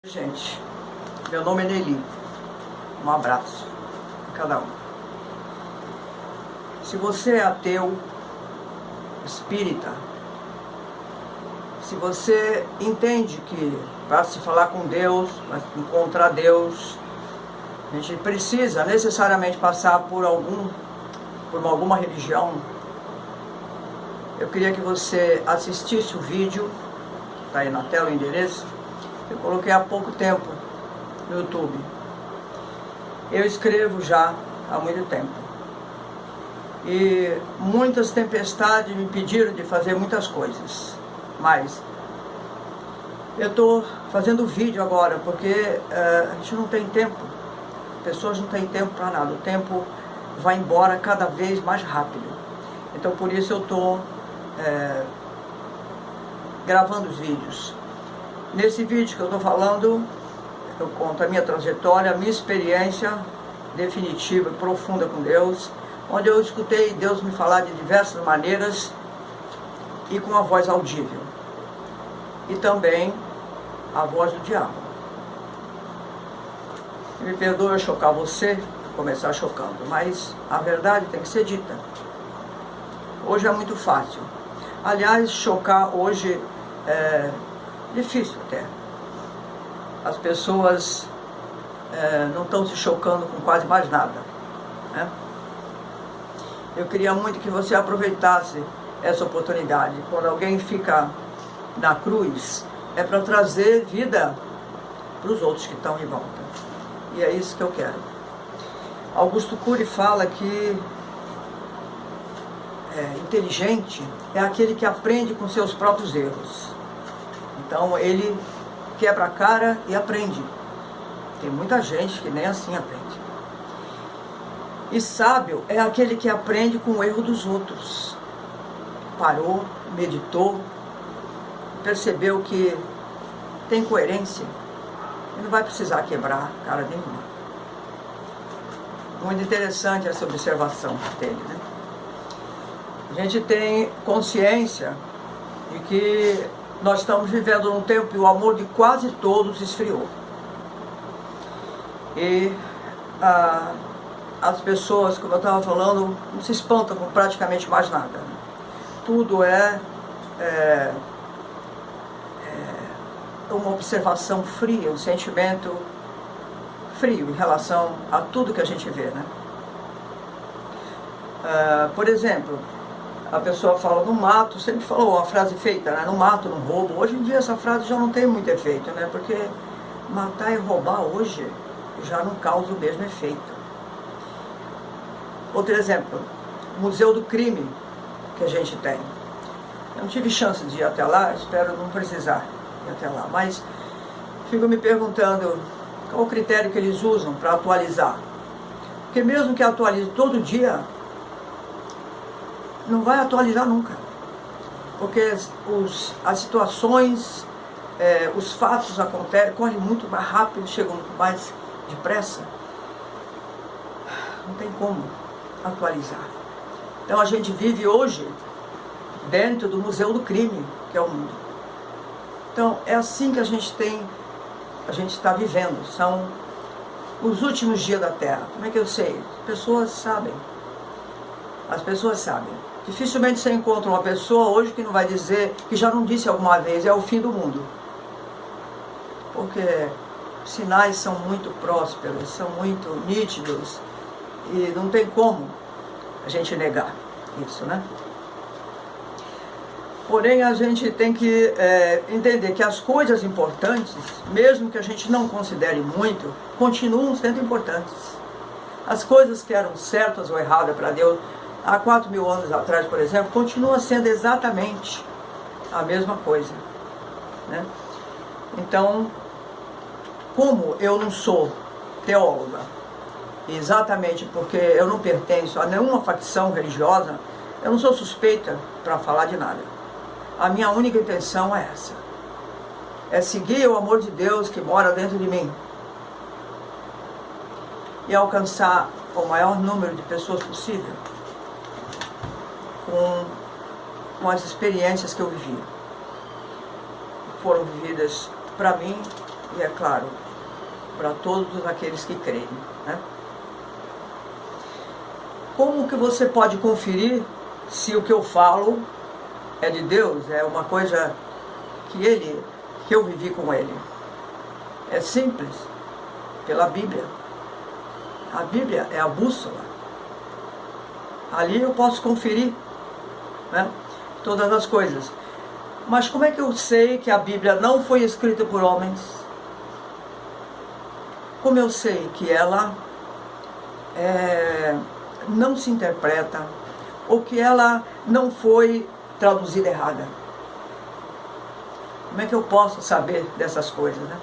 Gente, meu nome é Neili. Um abraço a cada um. Se você é ateu, espírita, se você entende que para se falar com Deus, para encontrar Deus, a gente precisa necessariamente passar por alguma religião, eu queria que você assistisse o vídeo, está aí na tela o endereço. Eu coloquei há pouco tempo no YouTube. Eu escrevo já há muito tempo. E muitas tempestades me pediram de fazer muitas coisas. Mas eu estou fazendo vídeo agora porque a gente não tem tempo. As pessoas não têm tempo para nada. O tempo vai embora cada vez mais rápido. Então por isso eu estou gravando os vídeos. Nesse vídeo que eu estou falando, eu conto a minha trajetória, a minha experiência definitiva e profunda com Deus, onde eu escutei Deus me falar de diversas maneiras e com a voz audível. E também a voz do diabo. Me perdoe eu chocar você, começar chocando, mas a verdade tem que ser dita. Hoje é muito fácil. Aliás, chocar hoje é difícil até. As pessoas não estão se chocando com quase mais nada, né? Eu queria muito que você aproveitasse essa oportunidade. Quando alguém fica na cruz, é para trazer vida para os outros que estão em volta. E é isso que eu quero. Augusto Cury fala que inteligente é aquele que aprende com seus próprios erros. Então ele quebra a cara e aprende. Tem muita gente que nem assim aprende. E sábio é aquele que aprende com o erro dos outros. Parou, meditou, percebeu que tem coerência e não vai precisar quebrar cara nenhuma. Muito interessante essa observação dele, né? A gente tem consciência de que nós estamos vivendo num tempo que o amor de quase todos esfriou. E as pessoas, como eu estava falando, não se espantam com praticamente mais nada. Tudo é uma observação fria, um sentimento frio em relação a tudo que a gente vê, né? Por exemplo, a pessoa fala no mato, sempre falou uma frase feita, né? No mato, no roubo. Hoje em dia essa frase já não tem muito efeito, né? Porque matar e roubar hoje já não causa o mesmo efeito. Outro exemplo, o Museu do Crime que a gente tem. Eu não tive chance de ir até lá, espero não precisar ir até lá, mas fico me perguntando qual o critério que eles usam para atualizar. Porque mesmo que atualize todo dia, não vai atualizar nunca, porque as situações, os fatos acontecem, correm muito mais rápido, chegam mais depressa, não tem como atualizar. Então a gente vive hoje dentro do Museu do Crime, que é o mundo. Então é assim que a gente está vivendo, são os últimos dias da Terra. Como é que eu sei? As pessoas sabem. Dificilmente você encontra uma pessoa hoje que não vai dizer, que já não disse alguma vez, é o fim do mundo. Porque os sinais são muito prósperos, são muito nítidos, e não tem como a gente negar isso, né? Porém, a gente tem que entender que as coisas importantes, mesmo que a gente não considere muito, continuam sendo importantes. As coisas que eram certas ou erradas para Deus há 4.000 anos atrás, por exemplo, continua sendo exatamente a mesma coisa, né? Então, como eu não sou teóloga, exatamente porque eu não pertenço a nenhuma facção religiosa, eu não sou suspeita para falar de nada. A minha única intenção é essa. É seguir o amor de Deus que mora dentro de mim. E alcançar o maior número de pessoas possível com as experiências que eu vivi. Foram vividas para mim e, é claro, para todos aqueles que creem, né? Como que você pode conferir se o que eu falo é de Deus, é uma coisa que eu vivi com Ele? É simples, pela Bíblia. A Bíblia é a bússola. Ali eu posso conferir, né, todas as coisas. Mas como é que eu sei que a Bíblia não foi escrita por homens? Como eu sei que ela não se interpreta, ou que ela não foi traduzida errada? Como é que eu posso saber dessas coisas, né?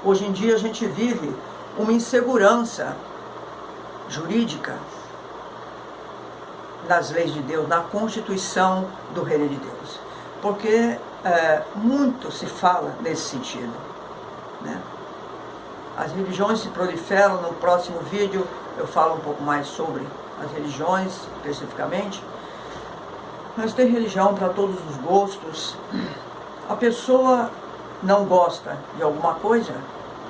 Hoje em dia a gente vive uma insegurança jurídica nas leis de Deus, na Constituição do Reino de Deus. Porque muito se fala nesse sentido, né? As religiões se proliferam. No próximo vídeo eu falo um pouco mais sobre as religiões especificamente. Mas tem religião para todos os gostos. A pessoa não gosta de alguma coisa,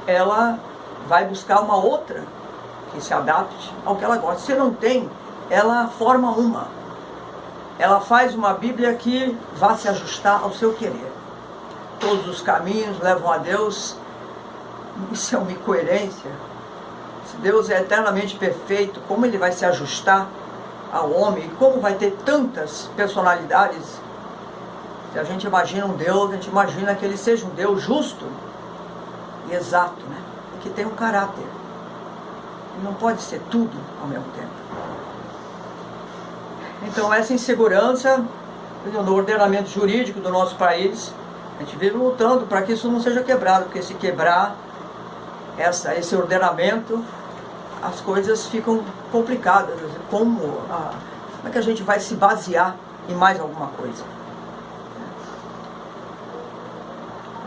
ela vai buscar uma outra que se adapte ao que ela gosta. Se não tem, ela forma uma. Ela faz uma Bíblia que vá se ajustar ao seu querer. Todos os caminhos levam a Deus. Isso é uma incoerência. Se Deus é eternamente perfeito, como Ele vai se ajustar ao homem? Como vai ter tantas personalidades? Se a gente imagina um Deus, a gente imagina que Ele seja um Deus justo e exato, né? E que tem um caráter. Ele não pode ser tudo ao mesmo tempo. Então essa insegurança no ordenamento jurídico do nosso país, a gente vive lutando para que isso não seja quebrado, porque se quebrar esse ordenamento, as coisas ficam complicadas. Como é que a gente vai se basear em mais alguma coisa?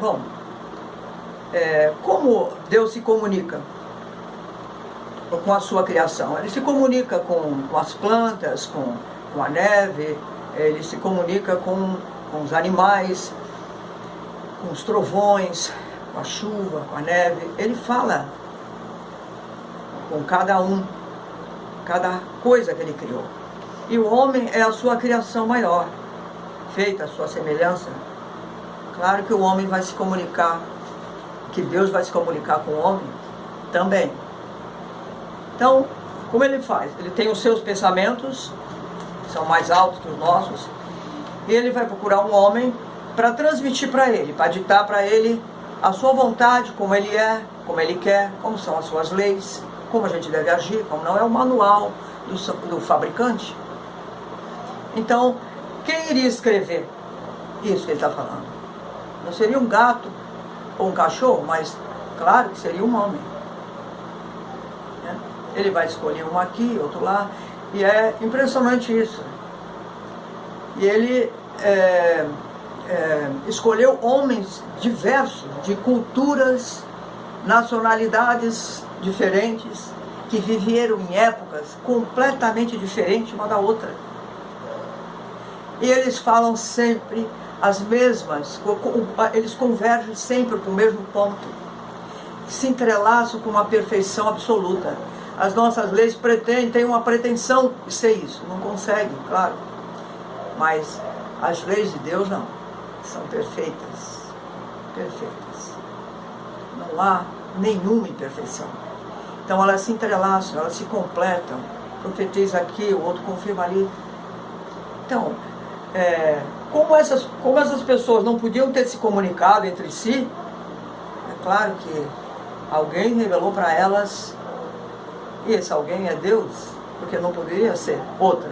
Bom, como Deus se comunica com a sua criação? Ele se comunica com as plantas, com a neve, Ele se comunica com os animais, com os trovões, com a chuva, com a neve. Ele fala com cada coisa que Ele criou. E o homem é a sua criação maior, feita à sua semelhança. Claro que o homem vai se comunicar, que Deus vai se comunicar com o homem também. Então, como Ele faz? Ele tem os seus pensamentos, que são mais altos que os nossos, e Ele vai procurar um homem para transmitir para ele, para ditar para ele a sua vontade, como ele é, como ele quer, como são as suas leis, como a gente deve agir, como não é o manual do fabricante. Então, quem iria escrever isso que ele está falando? Não seria um gato ou um cachorro, mas claro que seria um homem. Ele vai escolher um aqui, outro lá, e é impressionante isso. E ele escolheu homens diversos, de culturas, nacionalidades diferentes, que viveram em épocas completamente diferentes uma da outra. E eles falam sempre as mesmas, eles convergem sempre para o mesmo ponto, se entrelaçam com uma perfeição absoluta. As nossas leis têm uma pretensão de ser isso, não conseguem, claro, mas as leis de Deus não, são perfeitas, perfeitas, não há nenhuma imperfeição. Então elas se entrelaçam, elas se completam, profetiza aqui, o outro confirma ali. Então, como essas pessoas não podiam ter se comunicado entre si, é claro que alguém revelou para elas, e esse alguém é Deus, porque não poderia ser outra,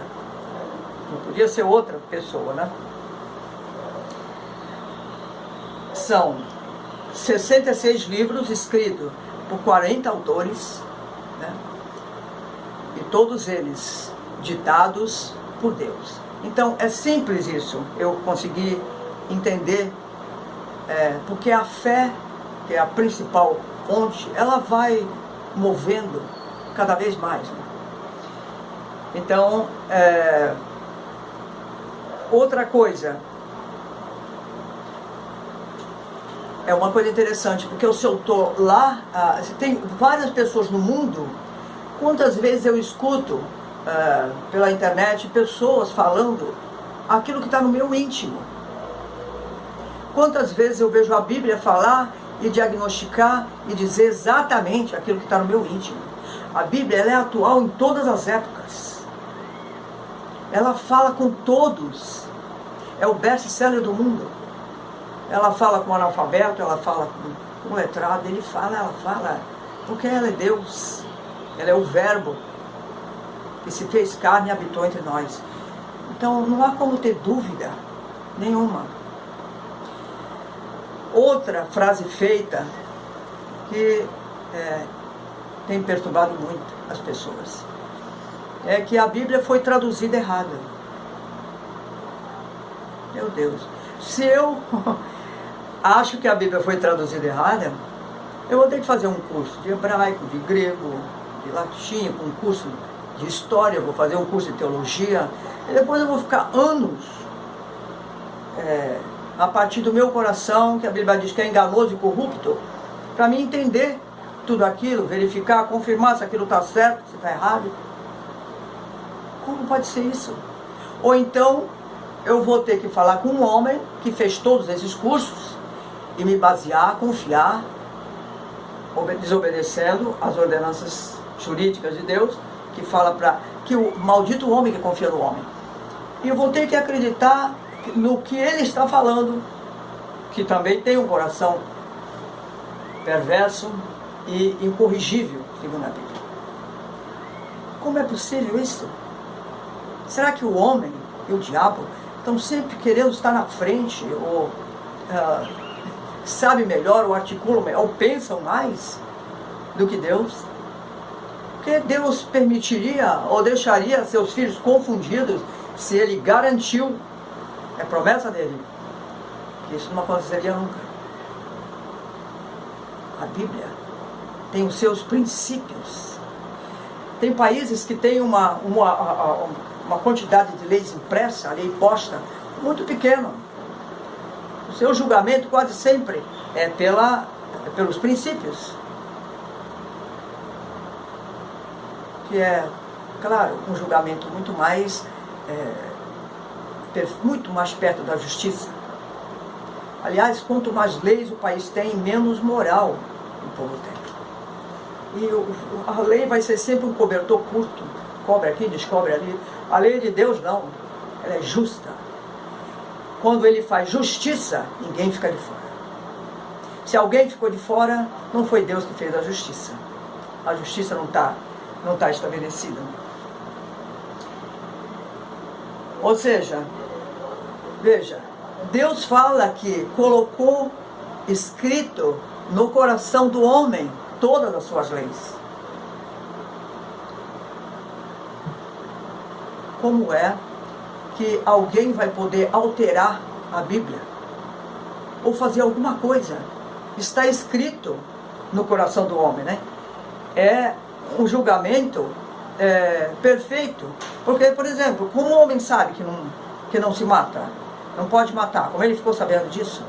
não podia ser outra pessoa, né? São 66 livros escritos por 40 autores, né? E todos eles ditados por Deus. Então é simples isso, eu consegui entender, porque a fé, que é a principal fonte, ela vai movendo cada vez mais, né? Então, outra coisa, é uma coisa interessante, porque se eu estou lá, tem várias pessoas no mundo, quantas vezes eu escuto pela internet pessoas falando aquilo que está no meu íntimo. Quantas vezes eu vejo a Bíblia falar e diagnosticar e dizer exatamente aquilo que está no meu íntimo. A Bíblia ela é atual em todas as épocas. Ela fala com todos. É o best-seller do mundo. Ela fala com o analfabeto, ela fala com o letrado, ela fala, porque ela é Deus. Ela é o Verbo que se fez carne e habitou entre nós. Então não há como ter dúvida nenhuma. Outra frase feita que tem perturbado muito as pessoas é que a Bíblia foi traduzida errada. Meu Deus, se eu acho que a Bíblia foi traduzida errada, eu vou ter que fazer um curso de hebraico, de grego, de latim, um curso de história, vou fazer um curso de teologia, e depois eu vou ficar anos a partir do meu coração, que a Bíblia diz que é enganoso e corrupto, para mim entender tudo aquilo, verificar, confirmar se aquilo está certo, se está errado. Como pode ser isso? Ou então eu vou ter que falar com um homem que fez todos esses cursos e me basear, confiar, desobedecendo as ordenanças jurídicas de Deus, que fala para que o maldito homem que confia no homem. E eu vou ter que acreditar no que ele está falando, que também tem um coração perverso e incorrigível, segundo a Bíblia. Como é possível isso? Será que o homem e o diabo estão sempre querendo estar na frente, ou sabe melhor, ou articulam melhor, ou pensam mais do que Deus? Porque Deus permitiria ou deixaria seus filhos confundidos se Ele garantiu, é promessa dele, que isso não aconteceria nunca. A Bíblia tem os seus princípios. Tem países que têm uma quantidade de leis impressa, a lei posta, muito pequena. O seu julgamento quase sempre é pelos princípios. Que é, claro, um julgamento muito mais perto da justiça. Aliás, quanto mais leis o país tem, menos moral o povo tem. E a lei vai ser sempre um cobertor curto, cobre aqui, descobre ali. A lei de Deus não, ela é justa. Quando Ele faz justiça, ninguém fica de fora. Se alguém ficou de fora, não foi Deus que fez a justiça. A justiça não está estabelecida. Ou seja, veja, Deus fala que colocou escrito no coração do homem todas as suas leis. Como é que alguém vai poder alterar a Bíblia? Ou fazer alguma coisa? Está escrito no coração do homem, né? É um julgamento perfeito. Porque, por exemplo, como o homem sabe que não se mata? Não pode matar. Como ele ficou sabendo disso?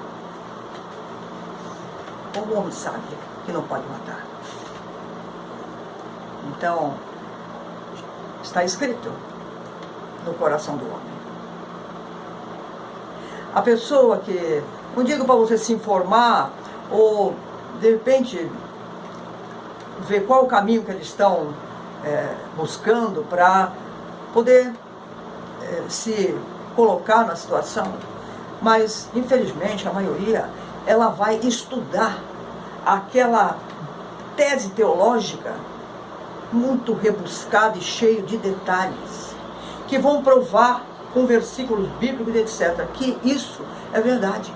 Como o homem sabe que não pode matar? Então, está escrito no coração do homem. A pessoa que, não digo para você se informar, ou de repente ver qual o caminho que eles estão buscando para poder se colocar na situação, mas infelizmente a maioria ela vai estudar aquela tese teológica muito rebuscada e cheio de detalhes, que vão provar com versículos bíblicos, etc., que isso é verdade.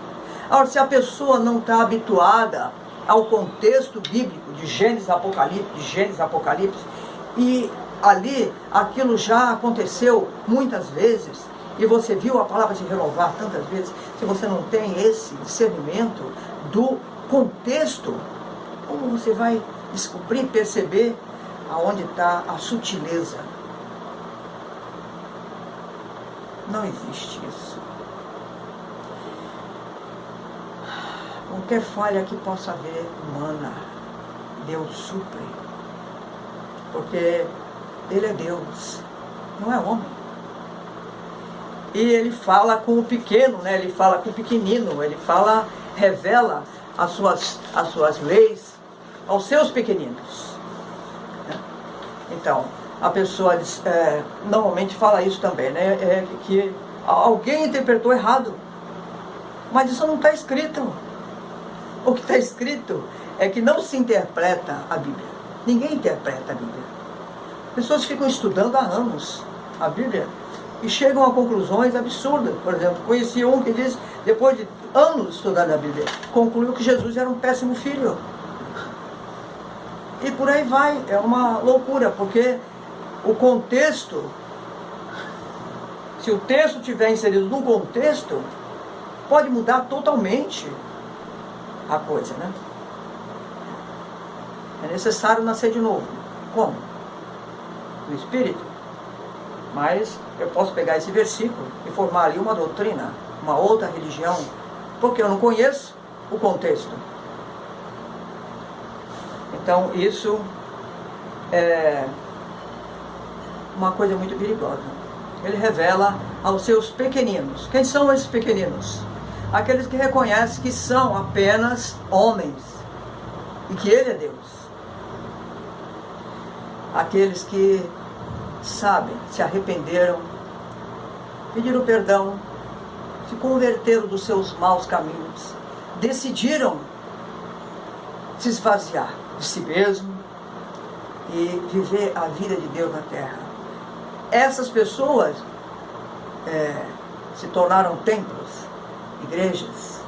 Agora, se a pessoa não está habituada ao contexto bíblico de Gênesis, Apocalipse, e ali aquilo já aconteceu muitas vezes, e você viu a palavra se renovar tantas vezes, se você não tem esse discernimento do contexto, como você vai descobrir, perceber aonde está a sutileza? Não existe isso. Qualquer falha que possa haver humana, Deus supre. Porque Ele é Deus, não é homem. E Ele fala com o pequeno, né? Ele fala com o pequenino, Ele fala, revela as suas leis aos seus pequeninos. Então, a pessoa normalmente fala isso também, né? Que alguém interpretou errado. Mas isso não está escrito. O que está escrito é que não se interpreta a Bíblia. Ninguém interpreta a Bíblia. Pessoas ficam estudando há anos a Bíblia e chegam a conclusões absurdas. Por exemplo, conheci um que diz, depois de anos estudando a Bíblia, concluiu que Jesus era um péssimo filho. E por aí vai, é uma loucura, porque o contexto, se o texto estiver inserido num contexto, pode mudar totalmente a coisa, né? É necessário nascer de novo. Como? Do Espírito. Mas eu posso pegar esse versículo e formar ali uma doutrina, uma outra religião, porque eu não conheço o contexto. Então isso é uma coisa muito perigosa. Ele revela aos seus pequeninos. Quem são esses pequeninos? Aqueles que reconhecem que são apenas homens e que Ele é Deus. Aqueles que sabem, se arrependeram, pediram perdão, se converteram dos seus maus caminhos, decidiram se esvaziar de si mesmo e viver a vida de Deus na terra. Essas pessoas se tornaram templos, igrejas.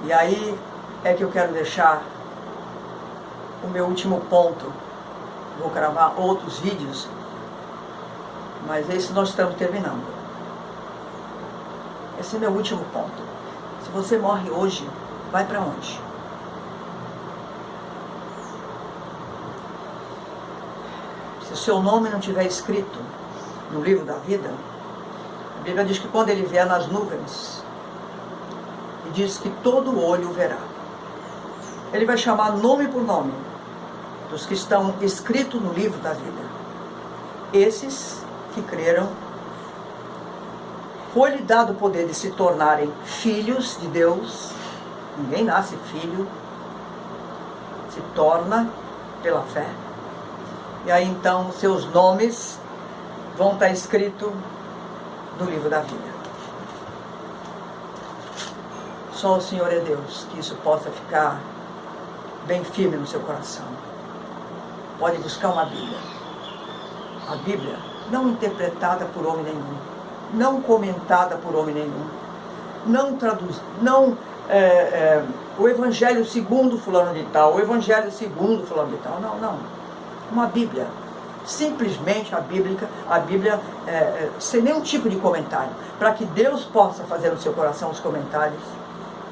E aí é que eu quero deixar o meu último ponto. Vou gravar outros vídeos, mas esse nós estamos terminando. Esse é meu último ponto. Se você morre hoje, vai para onde? Se o seu nome não estiver escrito no livro da vida, a Bíblia diz que quando Ele vier nas nuvens, e diz que todo olho o verá. Ele vai chamar nome por nome dos que estão escritos no livro da vida. Esses que creram, foi-lhe dado o poder de se tornarem filhos de Deus. Ninguém nasce filho, se torna pela fé. E aí então seus nomes vão estar escritos no livro da vida. Só o Senhor é Deus, que isso possa ficar bem firme no seu coração. Pode buscar uma Bíblia. A Bíblia não interpretada por homem nenhum, não comentada por homem nenhum, não traduzida, o Evangelho segundo fulano de tal, o Evangelho segundo fulano de tal, não. Uma Bíblia, simplesmente a Bíblia sem nenhum tipo de comentário, para que Deus possa fazer no seu coração os comentários,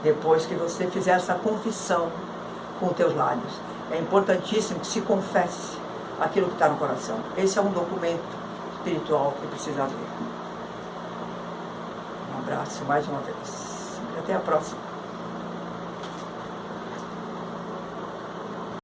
depois que você fizer essa confissão com os teus lábios. É importantíssimo que se confesse aquilo que está no coração. Esse é um documento espiritual que precisa ver. Um abraço mais uma vez. Até a próxima.